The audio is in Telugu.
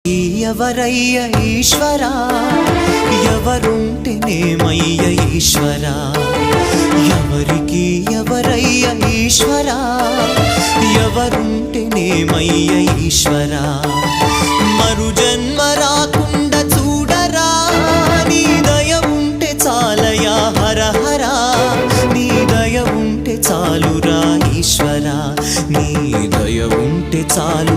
ఎవరయ్య ఈశ్వరా, ఎవరుంటేనేమయ్య ఈశ్వరా, ఎవరికి ఎవరయ్య ఈశ్వరా, ఎవరుంటేనేమయ్య ఈశ్వరా. మరు జన్మ రాకుండా చూడరా, నీ దయ ఉంటే చాలయా హర హరా, నీ దయ ఉంటే చాలురా ఈశ్వరా, నీ దయ ఉంటే చాలు